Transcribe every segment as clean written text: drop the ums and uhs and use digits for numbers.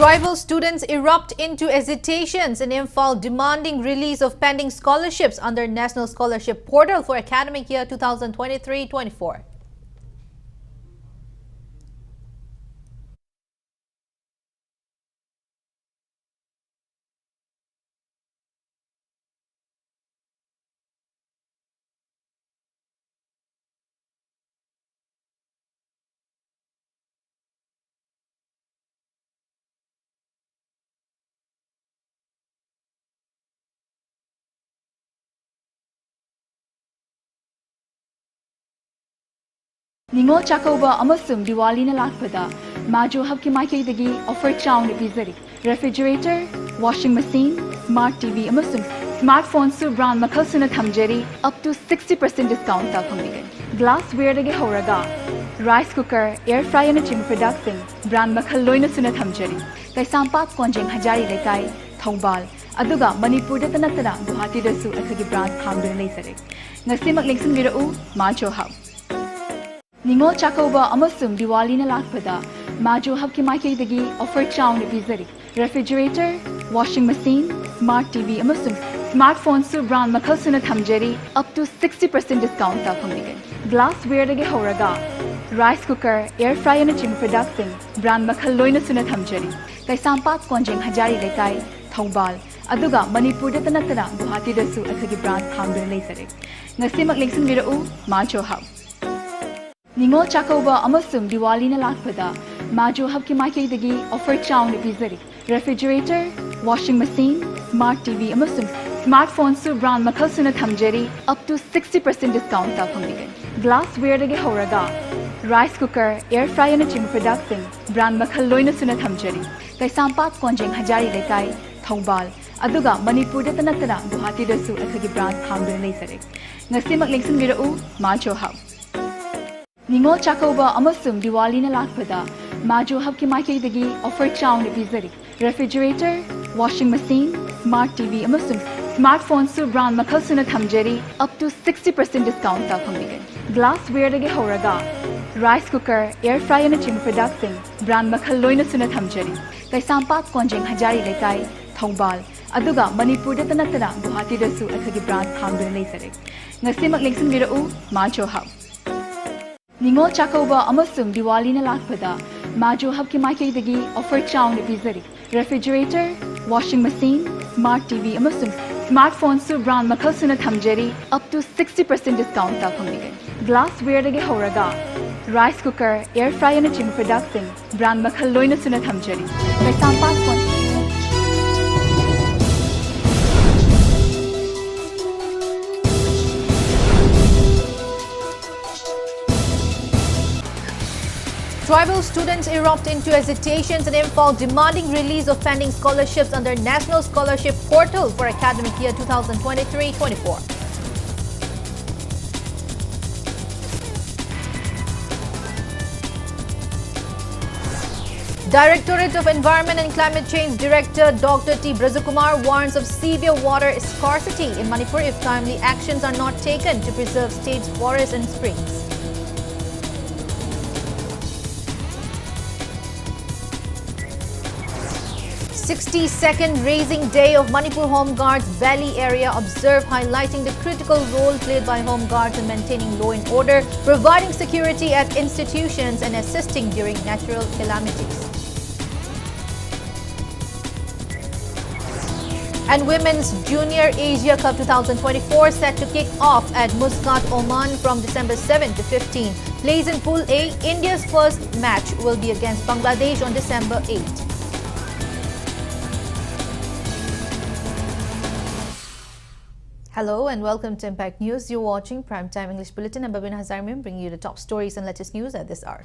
Tribal students erupt into hesitations in Imphal demanding release of pending scholarships under National Scholarship Portal for academic year 2023-24. Ningol Chakova amasum Diwali na lakpada Majo habki maikai offer chow na pizari refrigerator, washing machine, smart TV amasum smartphone su brand makhal suna thamjari up to 60% discount ta phangbigan. Glassware dagi horaga rice cooker, air fryer na chim production brand makhal loina suna thamjari. Kai sampak konjeng hajari lekai Thongbal aduga Manipur da tanatana Guwahati da su akhagi brand thamdun leisare. Ngasi maglingsin birau Majo hab. Ningol Chakova amasum Diwali na lakpada Majo habki maikai offer chow na pizari refrigerator, washing machine, smart TV amasum smartphone su brand makhal suna thamjari up to 60% discount ta phangbigan. Glassware dagi horaga rice cooker, air fryer na chim production brand makhal loina suna thamjari. Kai sampak konjeng hajari lekai Thongbal aduga Manipur da tanatana Guwahati da su akhagi brand thamdun leisare. Ngasi maglingsin birau Majo hab. Ningol Chakova amasum Diwali na lakpada Majo habki maikai offer chow na pizari refrigerator, washing machine, smart TV amasum smartphone su brand makhal suna thamjari up to 60% discount ta phangbigan. Glassware dagi horaga rice cooker, air fryer na chim production brand makhal loina suna thamjari. Kai sampak konjeng hajari lekai Thongbal aduga Manipur da tanatana Guwahati da su akhagi brand thamdun leisare. Ngasi maglingsin birau Majo hab. Ningol Chakova amasum Diwali na lakpada Majo habki maikai offer chow na pizari refrigerator, washing machine, smart TV amasum smartphone su brand makhal suna thamjari up to 60% discount ta phangbigan. Glassware dagi horaga rice cooker, air fryer na chim production brand makhal loina suna thamjari. Kai sampak konjeng hajari lekai Thongbal aduga Manipur da tanatana Guwahati da su akhagi brand thamdun leisare. Ngasi maglingsin birau Majo hab. Ningol Chakova amasum Diwali na lakpada Majo habki maikai offer chow na pizari refrigerator, washing machine, smart TV amasum smartphone su brand makhal suna thamjari up to 60% discount ta phangbigan. Glassware dagi horaga rice cooker, air fryer na chim production brand makhal loina suna thamjari. Kai sampak kon Tribal students erupt into hesitations in Imphal demanding release of pending scholarships under National Scholarship Portal for academic year 2023-24. Directorate of Environment and Climate Change Director Dr. T. Brajakumar warns of severe water scarcity in Manipur if timely actions are not taken to preserve state's forests and springs. "60-second raising day of Manipur Home Guards Valley area observed, highlighting the critical role played by Home Guards in maintaining law and order, providing security at institutions and assisting during natural calamities." And Women's Junior Asia Cup 2024 set to kick off at Muscat, Oman from December 7 to 15. Plays in Pool A, India's first match will be against Bangladesh on December 8. Hello and welcome to Impact News. You're watching Primetime English Bulletin. I'm BABINA bringing you the top stories and latest news at this hour.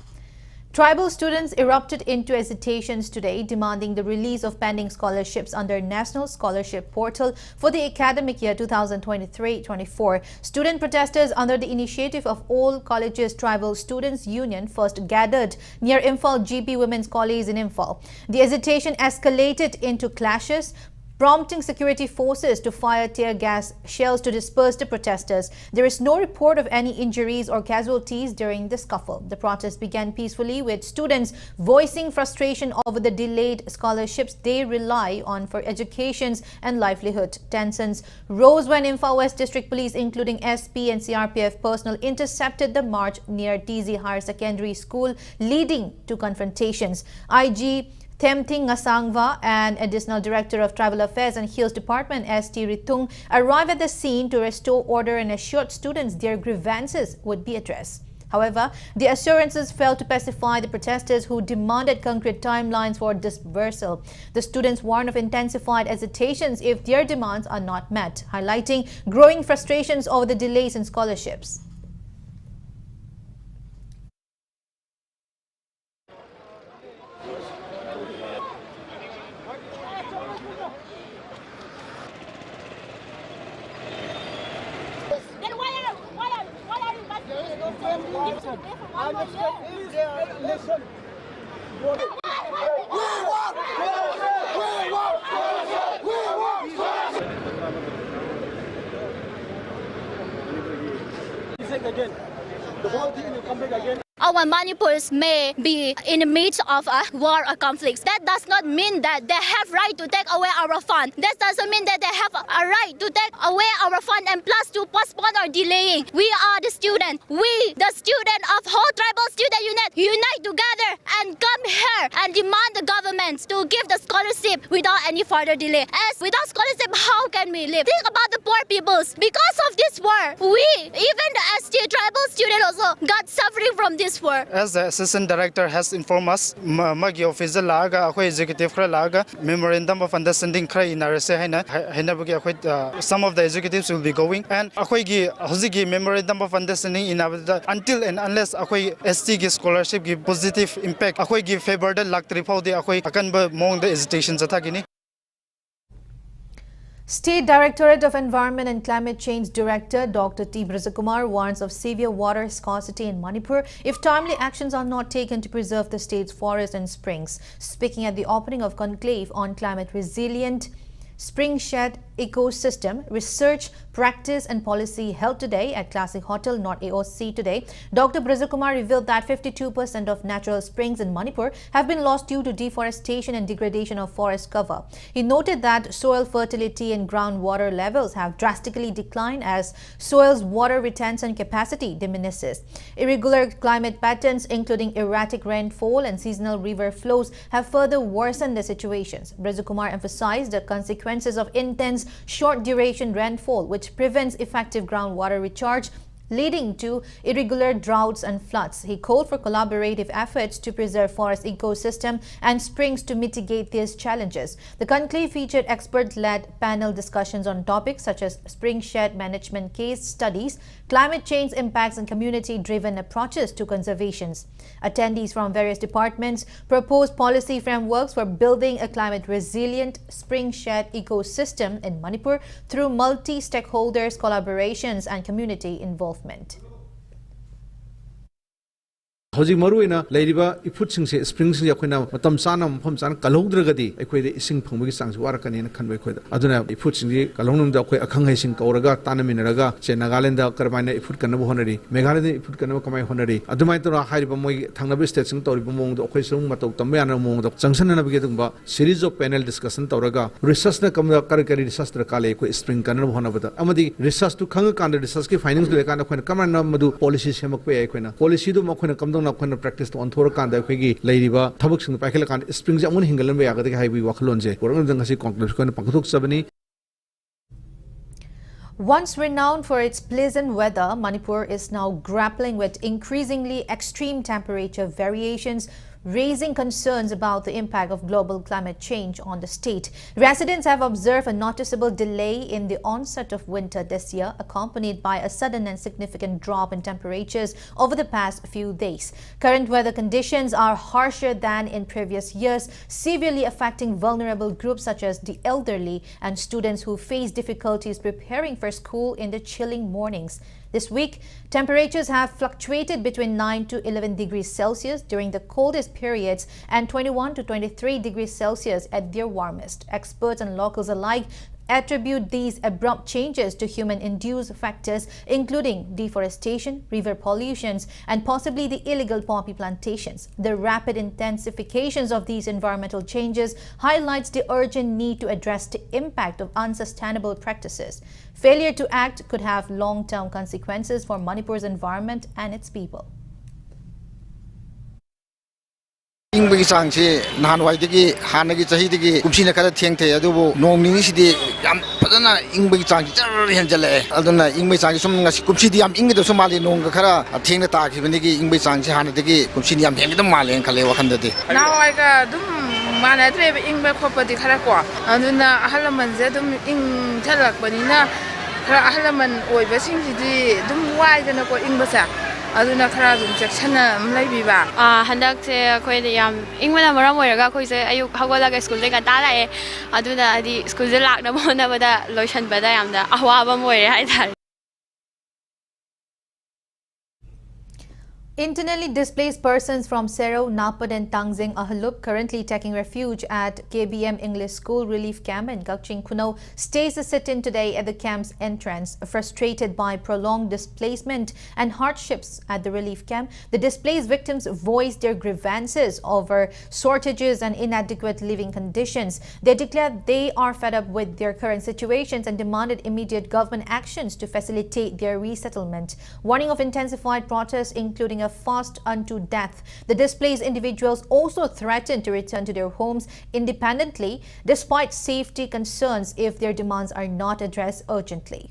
Tribal students erupted into hesitations today, demanding the release of pending scholarships under National Scholarship Portal for the academic year 2023-24. Student protesters under the initiative of All Colleges Tribal Students Union first gathered near Imphal GP Women's College in Imphal. The hesitation escalated into clashes, prompting security forces to fire tear gas shells to disperse the protesters. There is no report of any injuries or casualties during the scuffle. The protest began peacefully with students voicing frustration over the delayed scholarships they rely on for education and livelihood. Tensions rose when Imphal West District Police, including SP and CRPF personnel, intercepted the march near TZ Higher Secondary School, leading to confrontations. IG Themting Ngasangva and Additional Director of Tribal Affairs and Hills Department ST Ritung arrived at the scene to restore order and assured students their grievances would be addressed. However, the assurances failed to pacify the protesters who demanded concrete timelines for dispersal. The students warned of intensified hesitations if their demands are not met, highlighting growing frustrations over the delays in scholarships. Our Manipurs may be in the midst of a war or conflicts. That does not mean that they have right to take away our fund. That doesn't mean that they have a right to take away our fund and plus to postpone or delaying. We are the student. We, the student of whole tribal student unit, unite together and come here and demand the government to give the scholarship without any further delay. As without scholarship, how can we live? Think about the poor peoples. Because of this war, we, even the ST tribal student also got suffering from this war. As the Assistant Director has informed us, Magi officer laga, akoi executive kra laga, memorandum of understanding kra inarase haina, hainabagi akoi some of the executives will be going, and akoi gi hozigi memorandum of understanding inabada until and unless akoi ST gi scholarship gi positive impact, akoi gi favor the laktri phodi akoi akan ba mong the hesitation jathagini. State Directorate of Environment and Climate Change Director Dr. T. Brajakumar warns of severe water scarcity in Manipur if timely actions are not taken to preserve the state's forests and springs. Speaking at the opening of conclave on climate resilient spring shed ecosystem research, practice and policy held today at Classic Hotel, North AOC today, Dr. Brajakumar revealed that 52% of natural springs in Manipur have been lost due to deforestation and degradation of forest cover. He noted that soil fertility and groundwater levels have drastically declined as soil's water retention capacity diminishes. Irregular climate patterns, including erratic rainfall and seasonal river flows, have further worsened the situations. Brajakumar emphasized the consequences of intense short-duration rainfall, which prevents effective groundwater recharge, leading to irregular droughts and floods. He called for collaborative efforts to preserve forest ecosystem and springs to mitigate these challenges. The conclave featured expert-led panel discussions on topics such as spring shed management case studies, climate change impacts and community-driven approaches to conservation. Attendees from various departments proposed policy frameworks for building a climate-resilient spring shed ecosystem in Manipur through multi-stakeholders collaborations and community involvement. Hojik maruina leiriba ifut singse springs ya khoina matam chana mpham chana kalogdragadi ekhoide ising phongbi changsi warakani na khanbai khoida aduna ifut singji kalongnum da khoi akhang haising kauraga tanaminaraga che Nagaland da karmaina ifut kanaba honari Meghalaya ifut kanaba kamai honari adumai tora hairiba moi thangnabi state sing toriba mong do khoi sung matok tamyana mong do jangsan na bige dungba series of panel discussion toraga research na kamda kari research tra kale khoi spring kanaba honabada amadi research tu khang kan research ki findings le kan khoina kamana madu policy semak pe khoina policy do mo khoina kamdong practice to onthor kan da khegi leiriba thabak sing pakhela kan springs amun hingalan ba yagade haibi wakhlon je porang jang asi conclude kon pakhuk sabani. Once renowned for its pleasant weather, Manipur is now grappling with increasingly extreme temperature variations, raising concerns about the impact of global climate change on the state. Residents have observed a noticeable delay in the onset of winter this year, accompanied by a sudden and significant drop in temperatures over the past few days. Current weather conditions are harsher than in previous years, severely affecting vulnerable groups such as the elderly and students who face difficulties preparing for school in the chilling mornings. This week, temperatures have fluctuated between 9 to 11 degrees Celsius during the coldest periods and 21 to 23 degrees Celsius at their warmest. Experts and locals alike attribute these abrupt changes to human-induced factors including deforestation, river pollutions, and possibly the illegal poppy plantations. The rapid intensifications of these environmental changes highlights the urgent need to address the impact of unsustainable practices. Failure to act could have long-term consequences for Manipur's environment and its people. Ingbi changse nanwaidagi hanagi chahidagi kumsina kara thengthe adubu nongning sidi yam phadana ingbi changse jar henjale aduna ingbi changse sum ngasi kumsidi yam ingdo sumali nong kara thengna ta khibnigi ingbi changse hanadagi kumsini yam hengidam malen khale wakhandade nawai ga dum manadre ingbi khopadi khara ko aduna ahalamanze dum ing thalak banina khara ahalaman oiba singidi dum waidana ko ingbasa aduna khara dum section laibiba handakse khoi yam ingmana maram oiraga khoi se ayuk hagolaga school de ga tala aduna adi school de lakna bona bada lotion bada yamda ahwaba moire haidar. Internally displaced persons from Sero, Napad and Tangzing Ahalup currently taking refuge at KBM English School Relief Camp in Gakching Kuno stays a sit-in today at the camp's entrance. Frustrated by prolonged displacement and hardships at the relief camp, the displaced victims voiced their grievances over shortages and inadequate living conditions. They declared they are fed up with their current situations and demanded immediate government actions to facilitate their resettlement. Warning of intensified protests, including a fast unto death. The displaced individuals also threatened to return to their homes independently despite safety concerns if their demands are not addressed urgently.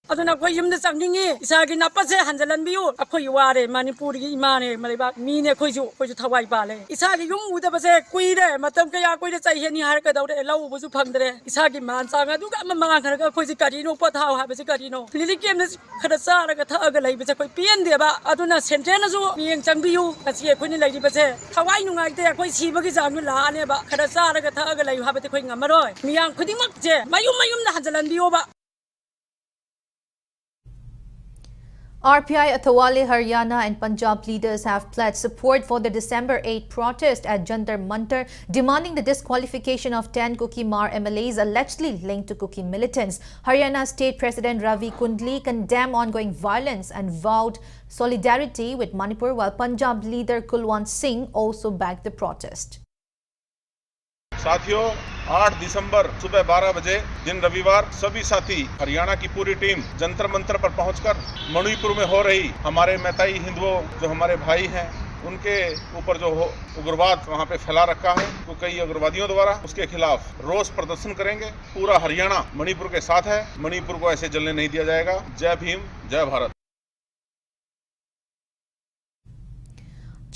aduna koi yum da changningi isa gi napase hanjalan biu akhoi ware Manipur gi imane maliba mi ne khoi ju thawai bale isa gi yum uda base kuire matam kaya koi da chai heni har ka dawre lau bu ju phangdre isa gi man changa du ga ma khar ga khoi ji kari no pathaw ha base kari no lili kem ne khada sa ra ga tha ga lai base koi pien de ba aduna sentren na ju mieng chang biu asi khoi ni lai di base thawai nu ngai te khoi si ba gi jang nu la ne ba khada sa ra ga tha ga lai ha bate khoi ngamaroi miyang khuding mak je mayum na hanjalan biu ba. RPI Athawale, Haryana and Punjab leaders have pledged support for the December 8 protest at Jantar Mantar, demanding the disqualification of 10 Kuki Mar MLAs allegedly linked to Kuki militants. Haryana State President Ravi Kundli condemned ongoing violence and vowed solidarity with Manipur, while Punjab leader Kulwant Singh also backed the protest. साथियों 8 दिसंबर सुबह 12 बजे दिन रविवार सभी साथी हरियाणा की पूरी team Jantar Mantar पर पहुंचकर मणिपुर में हो रही हमारे मैताई हिंदुओं जो हमारे भाई हैं उनके ऊपर जो उग्रवाद वहां पे फैला रखा है तो कई उग्रवादियों द्वारा उसके खिलाफ रोष प्रदर्शन करेंगे। पूरा हरियाणा मणिपुर के साथ है, मणिपुर को ऐसे जलने नहीं दिया जाएगा। जय भीम, जय Bharat.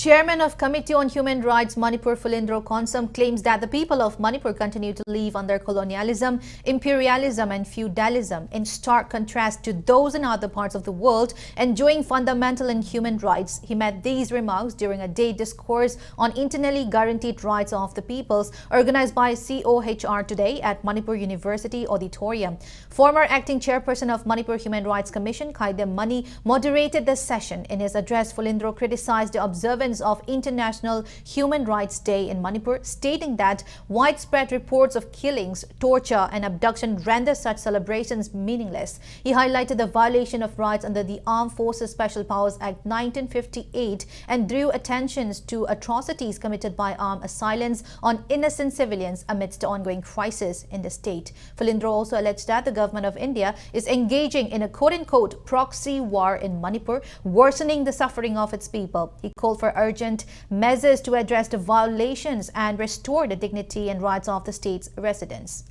Chairman of Committee on Human Rights Manipur Fulindro Konsam claims that the people of Manipur continue to live under colonialism, imperialism and feudalism, in stark contrast to those in other parts of the world enjoying fundamental and human rights. He made these remarks during a day discourse on internally guaranteed rights of the peoples organized by COHR today at Manipur University Auditorium. Former acting chairperson of Manipur Human Rights Commission, Khaidem Mani, moderated the session. In his address, Fulindro criticized the observance of International Human Rights Day in Manipur, stating that widespread reports of killings, torture and abduction render such celebrations meaningless. He highlighted the violation of rights under the Armed Forces Special Powers Act 1958 and drew attention to atrocities committed by armed assailants on innocent civilians amidst the ongoing crisis in the state. Fulindro also alleged that the government of India is engaging in a quote-unquote proxy war in Manipur, worsening the suffering of its people. He called for urgent measures to address the violations and restore the dignity and rights of the state's residents.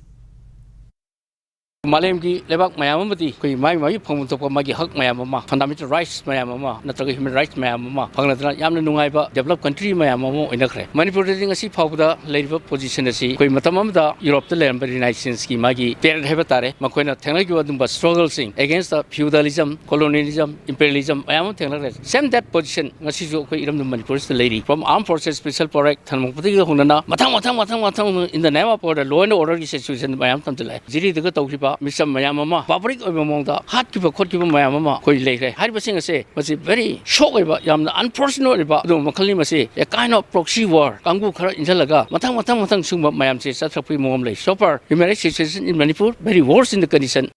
Malemgi lebak mayamamati koi mai phang to magi hak mayamama fundamental rights mayamama natraga human rights mayamama phangna yamna nungai ba developed country mayamama inakre Manipur ring asi phawda leiba position asi koi matamamda Europe the lember nations ki magi period hebatare makoina thenglagi wadumba struggle sing against the feudalism colonialism imperialism mayam thenglare same that position ngasi jo koi iram Manipur the lady from armed forces special project thanmupati ga hunana mathang in the name of the law and order situation mayam tamtile jiri daga tawriba Mr. Mayamama, public Mama, hard keep a court keep Mayamama, Koilake. Harbasing say, was it very shock about Yam, unfortunate about Makalima say, a kind of proxy war, Kangu Kara in Jalaga, Matang Sumba Mayam says, such a pre-momly. So far, human situation in Manipur, very worse in the condition.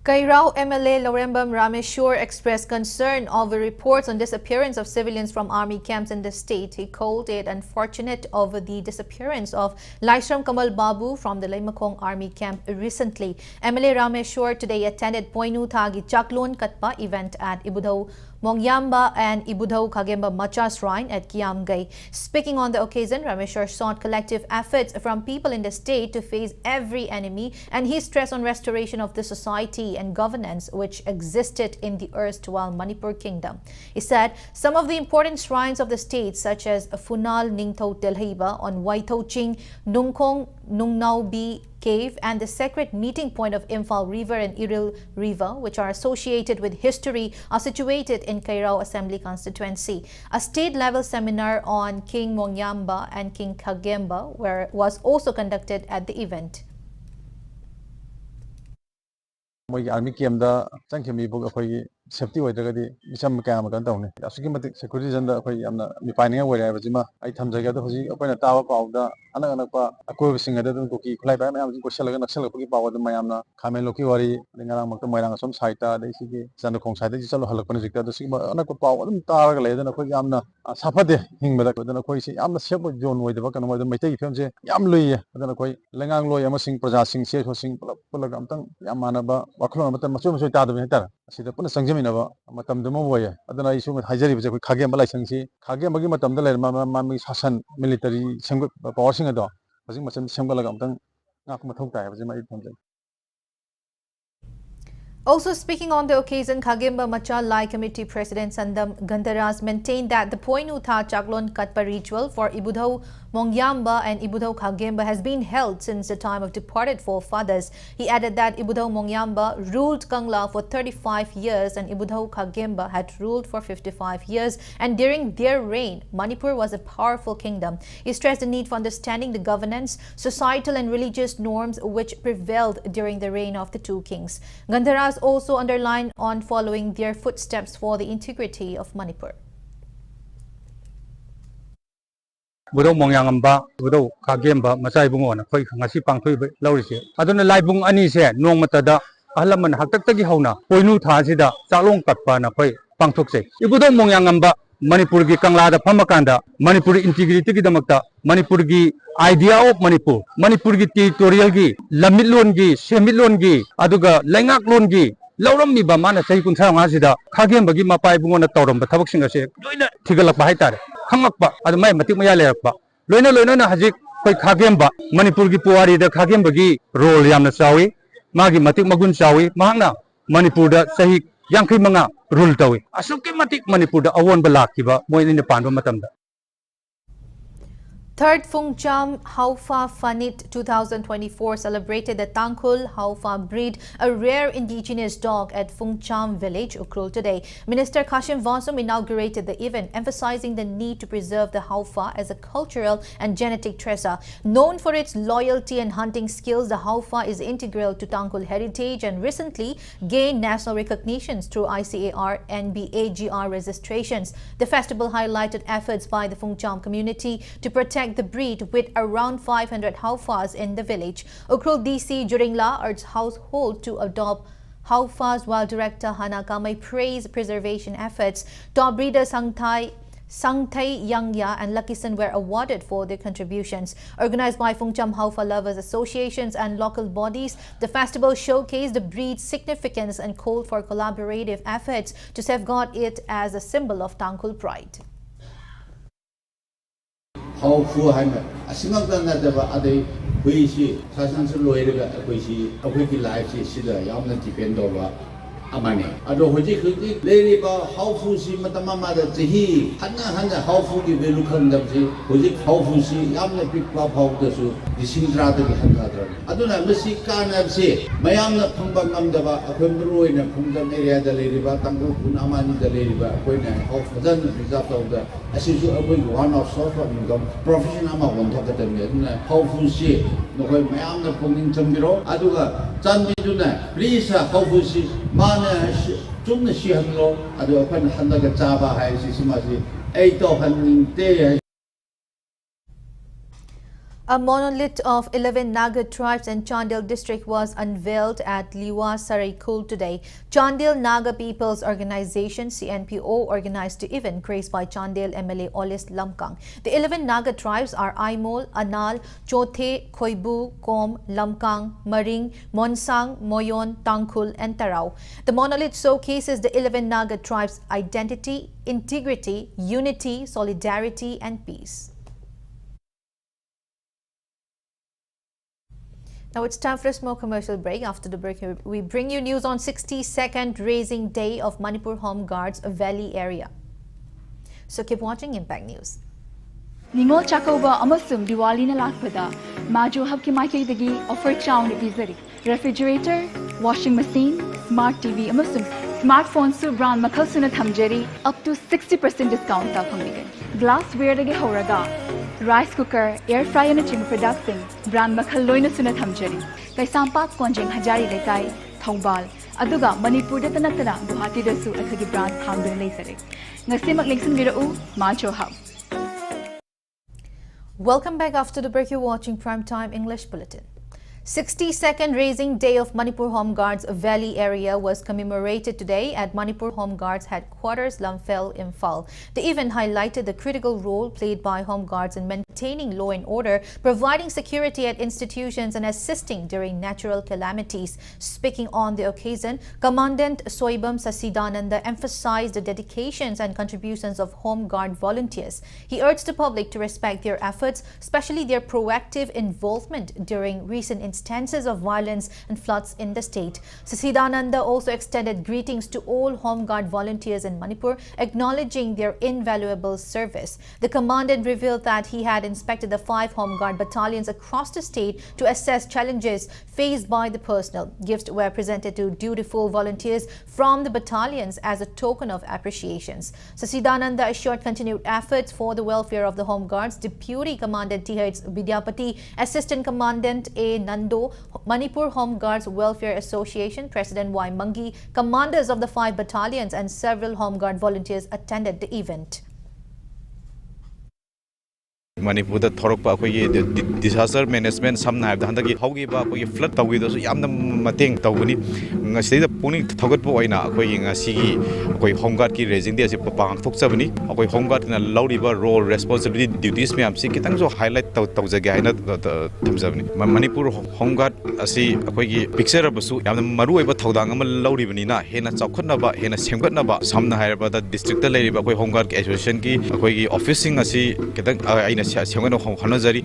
Kairao MLA Lorembam Rameshwar expressed concern over reports on disappearance of civilians from army camps in the state. He called it unfortunate over the disappearance of Laisram Kamal Babu from the Laimakong army camp recently. MLA Rameshwar today attended Poinu Thagi Chaklon Katpa event at Ibudhau Mongyamba and Ibudhau Kagemba Macha Shrine at Kiamgai. Speaking on the occasion, Rameshwar sought collective efforts from people in the state to face every enemy, and he stressed on restoration of the society and governance which existed in the erstwhile Manipur kingdom. He said some of the important shrines of the state, such as Funal Ningthau Telhaiba on Waithau Ching, Nungkong Nungnau B Cave and the sacred meeting point of Imphal River and Iril River, which are associated with history, are situated in Kairao Assembly constituency. A state-level seminar on King Mongyamba and King Kagemba was also conducted at the event. Army camp da changkhemi bok akhoi safety oidagadi isam kama kan tawne asuki matik security janda akhoi amna mipaininga oirai bajima ai thamjaga da hoji akoina tawa pawda anak pa akoi singa da ko ki khulai ba mayam ko selaga naksal ko ki pawda mayamna khamen loki wari ngarang makta moirang som saita dei sigi janda khong saita ji chalo halakpana jikta da sigi anak ko paw adum taraga le da akhoi amna safade hingbada ko da akhoi si amna sep zone oidaba kan moida maitai femse yam luiye da akhoi lengang loi ama sing praja sing se so sing pulak amtang yamana ba wakhlon matam machu ta da hetar asida puna sangjamina matam dum boye adana isu hajari bje khage malai sangsi khage magi matam da le mami sasan military seng power sing ado hajing macam sembala amtang ngak mathau tai bje mai thamjai. Also speaking on the occasion, Kagemba Macha Lai Committee President Sandam Gandaras maintained that the Poinu Tha Chaklon Katpa ritual for Ibudhau Mongyamba and Ibudhau Kagemba has been held since the time of departed forefathers. He added that Ibudhau Mongyamba ruled Kangla for 35 years and Ibudhau Kagemba had ruled for 55 years, and during their reign, Manipur was a powerful kingdom. He stressed the need for understanding the governance, societal and religious norms which prevailed during the reign of the two kings. Gandaras also underlined on following their footsteps for the integrity of Manipur. Budau Mongyamba, Budau Kagemba, Masai Bungona, Koi Ngasi Pangtui Laurisi. Aduna Laibung Ani said, No Matada, Alaman Haktaki Hona, Poinu Tazida, Salong Katpana, Koi Pangtukse. Ibudau Mongyamba, Manipurgi Kangla, Pamakanda, Manipuri integrity Damakta, Manipurgi idea of Manipur, Manipurgi territorial gi, Lamilongi, Semilongi, Aduga, Langak Longi, Lauram ni Bamana Saikun Sangazida, Kagembagi Mapai Bungona Torum, but Tabak say, Tigalak Bahitar, Hangakpa, Adamai Matimayalapa, Lona Hazik, Kagemba, Manipurgi Puari, the Kagembagi, Roll Yamna Sawi, Magi Matik Magun Sawi, Mahana, Manipurda, Sahik, Yanki Manga, Rultawi, Asuki Matik Manipurda, Awon Balakiba, more in the Pando Matamda. Third Phungcham Haufa Fanit 2024 celebrated the Tangkhul Haufa breed, a rare indigenous dog at Phungcham village, Ukhrul today. Minister Kashim Vansum inaugurated the event, emphasizing the need to preserve the Haufa as a cultural and genetic treasure. Known for its loyalty and hunting skills, the Haufa is integral to Tangkhul heritage and recently gained national recognitions through ICAR and BAGR registrations. The festival highlighted efforts by the Phungcham community to protect the breed with around 500 Haufas in the village. Ukhrul DC Juringla urged household to adopt Haufas, while Director Hana Kamai praised preservation efforts. Top breeders Sangthai Yangya and Lakisan were awarded for their contributions. Organized by Phungcham Haufa Lovers Associations and local bodies, the festival showcased the breed's significance and called for collaborative efforts to safeguard it as a symbol of Tangkhul pride. How full hand, a single than that, hui sasan loi ki life depend over amani ado hoji how fu si matama da jahi hana how fu ki value khang dam si hoji how fu si yamna big pa phau da su disindra da han da aduna masi kana si mayamna phangba ngam da ba akhoi mroi na phungdam area da tangro kun amani da akhoi na how fajan result of the asisu akhoi one of source of income profession ama won thak da ne how fu si no khoi mayamna phungin chambiro aduga chanmi duna please how fu si a monolith of 11 Naga tribes in Chandel district was unveiled at Liwa Saraikul today. Chandel Naga People's Organization (CNPO) organized the event graced by Chandel MLA Olis Lamkang. The 11 Naga tribes are Aimol, Anal, Chothe, Khoibu, Kom, Lamkang, Maring, Monsang, Moyon, Tangkhul and Tarau. The monolith showcases the 11 Naga tribes' identity, integrity, unity, solidarity and peace. Now it's time for a small commercial break. After the break, we bring you news on 62nd Raising Day of Manipur Home Guards Valley area. So keep watching Impact News. Ningol Chakauba Amasum Diwali na lakpada Majo Habki Maikei dagi offer chawna bizari refrigerator, washing machine, smart TV Amasum smartphone su brand makal suna thamjari up to 60% discount ta phanglige. Glassware dagi horaga rice cooker, air fryer na chim production brand makal loina suna thamjari. Kai sampat konjeng hajari lekai Thongbal aduga Manipur da tanatana Guwahati da su athagi brand hamdun leisare. Ngasi maglingsin birau Majo Hub. Welcome back. After the break, you're watching Primetime English Bulletin. 62nd Raising Day of Manipur Home Guards Valley area was commemorated today at Manipur Home Guards headquarters, Lamphel, Imphal. The event highlighted the critical role played by Home Guards in maintaining law and order, providing security at institutions and assisting during natural calamities. Speaking on the occasion, Commandant Soibam Sasidananda emphasized the dedications and contributions of Home Guard volunteers. He urged the public to respect their efforts, especially their proactive involvement during recent instances of violence and floods in the state. Sasidananda also extended greetings to all Home Guard volunteers in Manipur, acknowledging their invaluable service. The commandant revealed that he had inspected the 5 Home Guard battalions across the state to assess challenges faced by the personnel. Gifts were presented to dutiful volunteers from the battalions as a token of appreciations. Sasidananda assured continued efforts for the welfare of the Home Guards. Deputy Commandant T.H. Vidyapati, Assistant Commandant A. Nando, Manipur Home Guards Welfare Association President Y. Mangi, commanders of the 5 battalions and several Home Guard volunteers attended the event. Manipur da thorokpa akoi disaster management samna habda handagi haugiba akoi flood tawgido su yamna mateng tawgani ngasi da puni thogat bo oina akoi ngasi gi akoi Home Guard ki raising day ase pang thokchabani akoi Home Guard na lauriba role responsibility duties me am si kitang so highlight tawjage haina thamjabani Manipur Home Guard asi akoi gi picture abasu yamna maru oiba thodang am lauribani na hena chawkhatna ba hena semgatna ba samna hairaba da district da leiriba akoi Home Guard association ki akoi gi officing asi kitang aina Siangano Hanazari,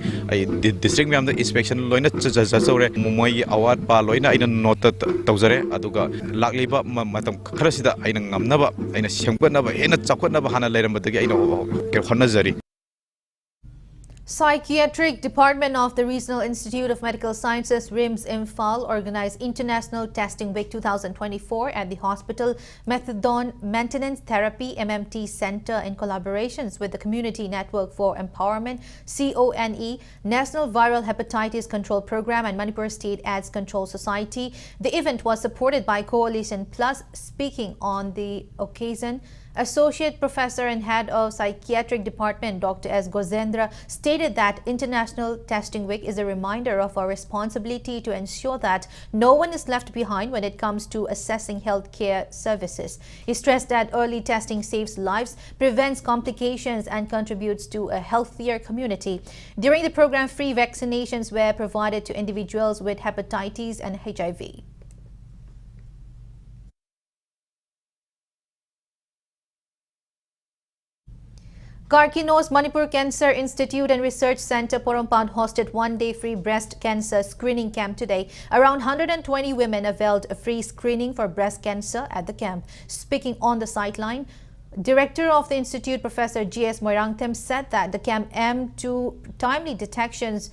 district Mam the inspection Loina Chazore, Mumoi Award Pa Loina in a nota Tozare, Aduga, Lakliba Matam Krasida, Ainam Nava, in a Sianganava, in a Chakanava Hana Ladam, but the Hanazari. Psychiatric Department of the Regional Institute of Medical Sciences RIMS Imphal organized International Testing Week 2024 at the Hospital Methadone Maintenance Therapy MMT Center in collaborations with the Community Network for Empowerment CONE, National Viral Hepatitis Control Program and Manipur State AIDS Control Society. The event was supported by Coalition Plus. Speaking on the occasion, Associate Professor and Head of Psychiatric Department Dr. S. Gozendra stated that International Testing Week is a reminder of our responsibility to ensure that no one is left behind when it comes to assessing healthcare services. He stressed that early testing saves lives, prevents complications and contributes to a healthier community. During the program, free vaccinations were provided to individuals with hepatitis and HIV. Karkino's Manipur Cancer Institute and Research Center Porompan hosted one-day free breast cancer screening camp today. Around 120 women availed a free screening for breast cancer at the camp. Speaking on the sideline, Director of the Institute, Professor G.S. Moirangthem, said that the camp aimed to timely detections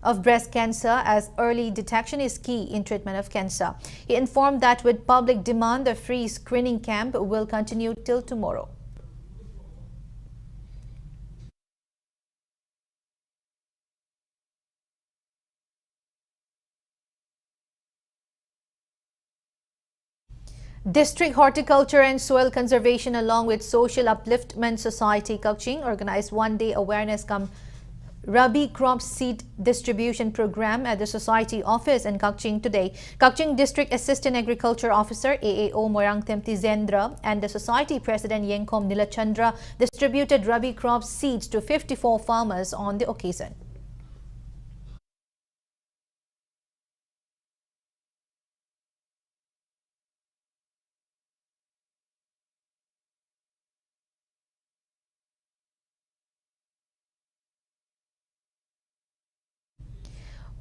of breast cancer, as early detection is key in treatment of cancer. He informed that with public demand, the free screening camp will continue till tomorrow. District Horticulture and Soil Conservation along with Social Upliftment Society Kakching organized one-day awareness come Rabi crop seed distribution program at the society office in Kakching today. Kakching District Assistant Agriculture Officer AAO Moirangthem Tizendra and the society president Yengkom Nilachandra distributed Rabi crop seeds to 54 farmers on the occasion.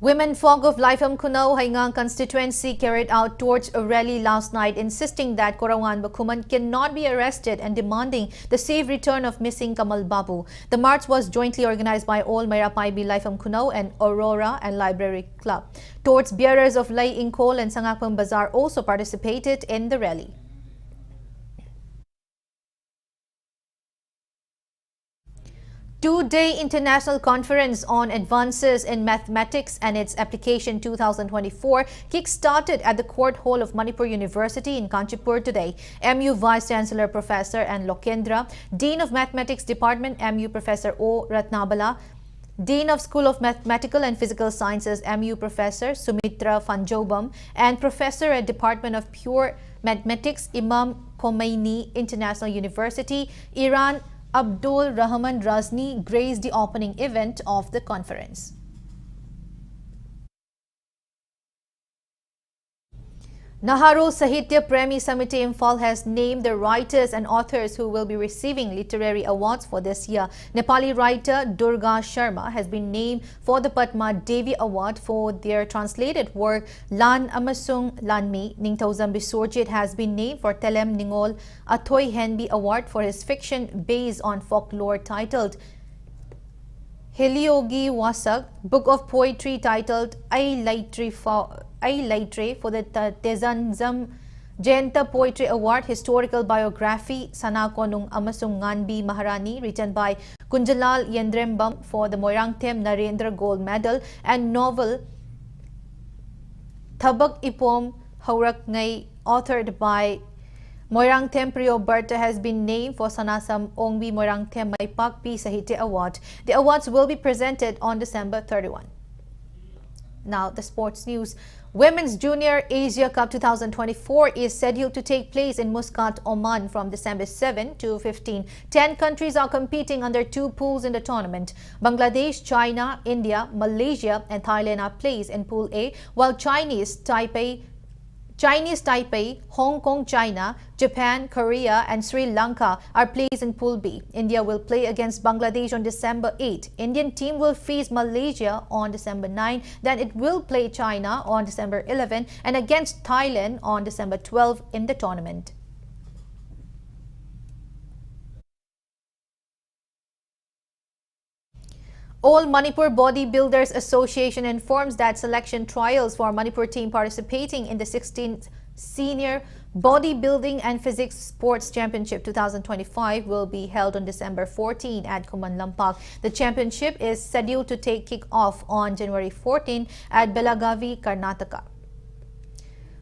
Women folk of Laifam Kunau Haingang constituency carried out towards a rally last night insisting that Korawan Bakuman cannot be arrested and demanding the safe return of missing Kamal Babu. The march was jointly organized by all Mayapaibi Laifam Kunau and Aurora and Library Club. Towards bearers of Lay Inkol and Sangakpam Bazaar also participated in the rally. Two-day International Conference on Advances in Mathematics and its Application 2024 kick-started at the Court Hall of Manipur University in Kanchipur today. MU Vice-Chancellor Professor N. Lokendra, Dean of Mathematics Department MU Professor O. Ratnabala, Dean of School of Mathematical and Physical Sciences MU Professor Sumitra Fanjobam, and Professor at Department of Pure Mathematics Imam Khomeini International University, Iran, Abdul Rahman Razni graced the opening event of the conference. Naharo Sahitya Premi Samiti Imphal has named the writers and authors who will be receiving literary awards for this year. Nepali writer Durga Sharma has been named for the Padma Devi Award for their translated work Lan Amasung Lanmi. Ningthauzam Bisorjit has been named for Telem Ningol Athoy Henby Award for his fiction based on folklore titled Heliogi Wasak, book of poetry titled I Laitre for the Tezanzam Jayanta Poetry Award, historical biography Sanakonung Amasung Nganbi Maharani written by Kunjalal Yendrembam for the Moirangthem Narendra Gold Medal, and novel Thabak Ipom Haurak Ngai authored by Moirangthem Priyo Berta has been named for Sanasam Ongbi Moirangthem Maipak P Sahitya Award. The awards will be presented on December 31. Now the sports news. Women's Junior Asia Cup 2024 is scheduled to take place in Muscat, Oman from December 7 to 15. 10 countries are competing under two pools in the tournament. Bangladesh, China, India, Malaysia and Thailand are placed in Pool A, while Chinese Taipei, Hong Kong, China, Japan, Korea and Sri Lanka are placed in Pool B. India will play against Bangladesh on December 8. Indian team will face Malaysia on December 9. Then it will play China on December 11 and against Thailand on December 12 in the tournament. All Manipur Bodybuilders Association informs that selection trials for Manipur team participating in the 16th Senior Bodybuilding and Physics Sports Championship 2025 will be held on December 14 at Kuman Lampak. The championship is scheduled to take kick-off on January 14 at Belagavi, Karnataka.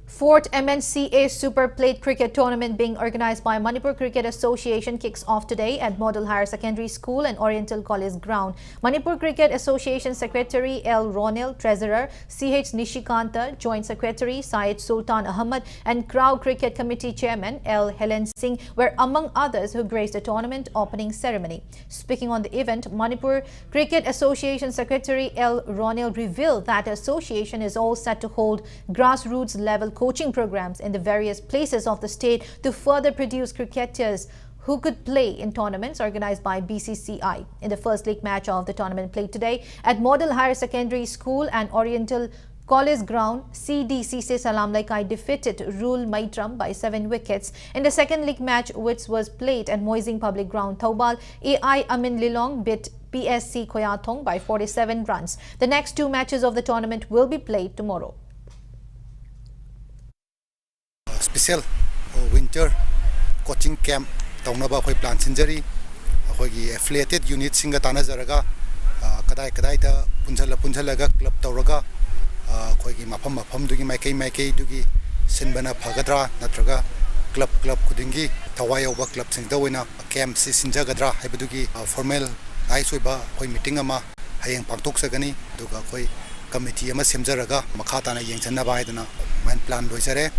4th MNCA Super Plate Cricket Tournament being organized by Manipur Cricket Association kicks off today at Model Higher Secondary School and Oriental College Ground. Manipur Cricket Association Secretary L. Ronel, Treasurer C.H. Nishikanta, Joint Secretary Syed Sultan Ahmad and Crowd Cricket Committee Chairman L. Helen Singh were among others who graced the tournament opening ceremony. Speaking on the event, Manipur Cricket Association Secretary L. Ronel revealed that the association is all set to hold grassroots level coaching programs in the various places of the state to further produce cricketers who could play in tournaments organized by BCCI. In the first league match of the tournament played today at Model Higher Secondary School and Oriental College Ground, CDCC Salam Laikai defeated Rule Maitram by 7 wickets. In the second league match, which was played at Moising Public Ground, Taubal, AI Amin Lilong beat PSC Koyathong by 47 runs. The next 2 matches of the tournament will be played tomorrow. Special winter coaching camp taunaba khoi plan sinjari khoi gi affiliated unit singa tana jaraga kadai ta punjala club tawraga khoi gi mafam dugi maikai dugi sinbana phagadra natraga club kudingi thawai oba club sing dawina camp si sinjagadra haibadugi formal ai soiba khoi meeting ama hayeng pangtok sagani duga khoi committee ama semjaraga makha tana yengchanna baidana main plan loisare.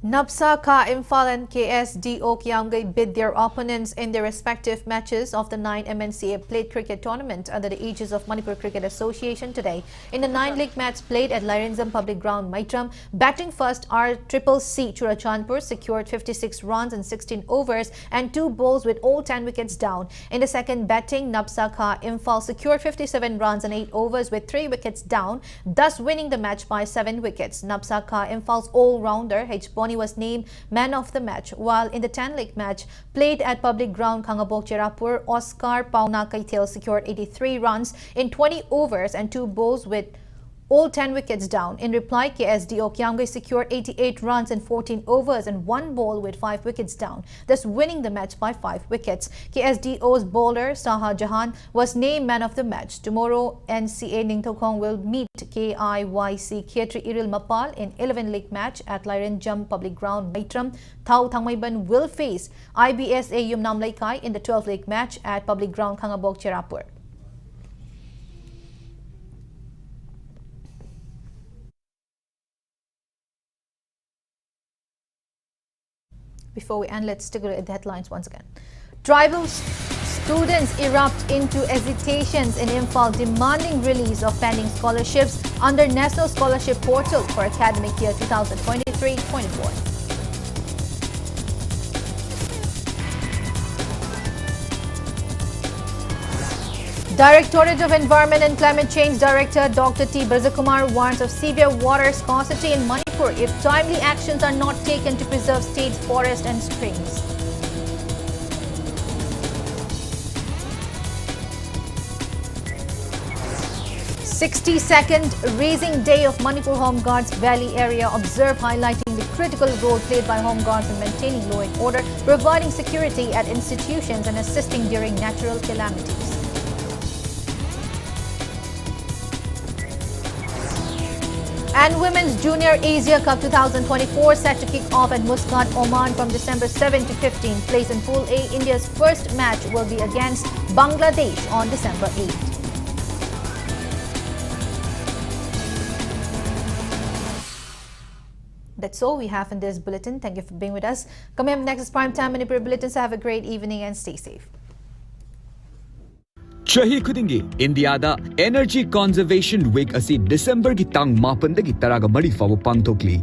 Napsa Ka Imphal and KSDO Kiamgai bid their opponents in their respective matches of the 9 MNCA Plate Cricket Tournament under the aegis of Manipur Cricket Association today. In the 9 league match played at Lairinzam Public Ground, Maitram, batting first RCCC Churachandpur secured 56 runs in 16 overs and 2 balls with all 10 wickets down. In the second batting, Napsa Ka Imphal secured 57 runs and 8 overs with 3 wickets down, thus winning the match by 7 wickets. Napsa Ka Imphal's all-rounder H. Boni was named man of the match, while in the 10 league match played at Public Ground Khangabok Cherapur, Oscar Pauna Kaitel secured 83 runs in 20 overs and 2 balls with all 10 wickets down. In reply, KSDO Kiamgai secured 88 runs in 14 overs and 1 ball with 5 wickets down, thus winning the match by 5 wickets. KSDO's bowler Saha Jahan was named man of the match. Tomorrow, NCA Ningthokong will meet KIYC Khetri Iril Mapal in 11 league match at Lairinjam Public Ground, Maitram. Thau Thangmaiban will face IBSA Yumnam Laikai in the 12 league match at Public Ground Khangabok Cherapur. Before we end, let's take a look at the headlines once again. Tribal students erupt into hesitations in Imphal demanding release of pending scholarships under National Scholarship Portal for academic year 2023-24. Directorate of Environment and Climate Change Director Dr. T. Brajakumar warns of severe water scarcity in Manipur if timely actions are not taken to preserve state's forests and springs. "62nd Raising Day of Manipur Home Guards Valley area observed, highlighting the critical role played by Home Guards in maintaining law and order, providing security at institutions and assisting during natural calamities. And Women's Junior Asia Cup 2024 set to kick off at Muscat, Oman from December 7 to 15. Placed in Pool A, India's first match will be against Bangladesh on December 8. That's all we have in this bulletin. Thank you for being with us. Coming up next is Primetime Manipur Bulletin. So have a great evening and stay safe. Chahi khudingi India da Energy Conservation Week asi December ki tang 8 dagi 10 fawa pangthokli.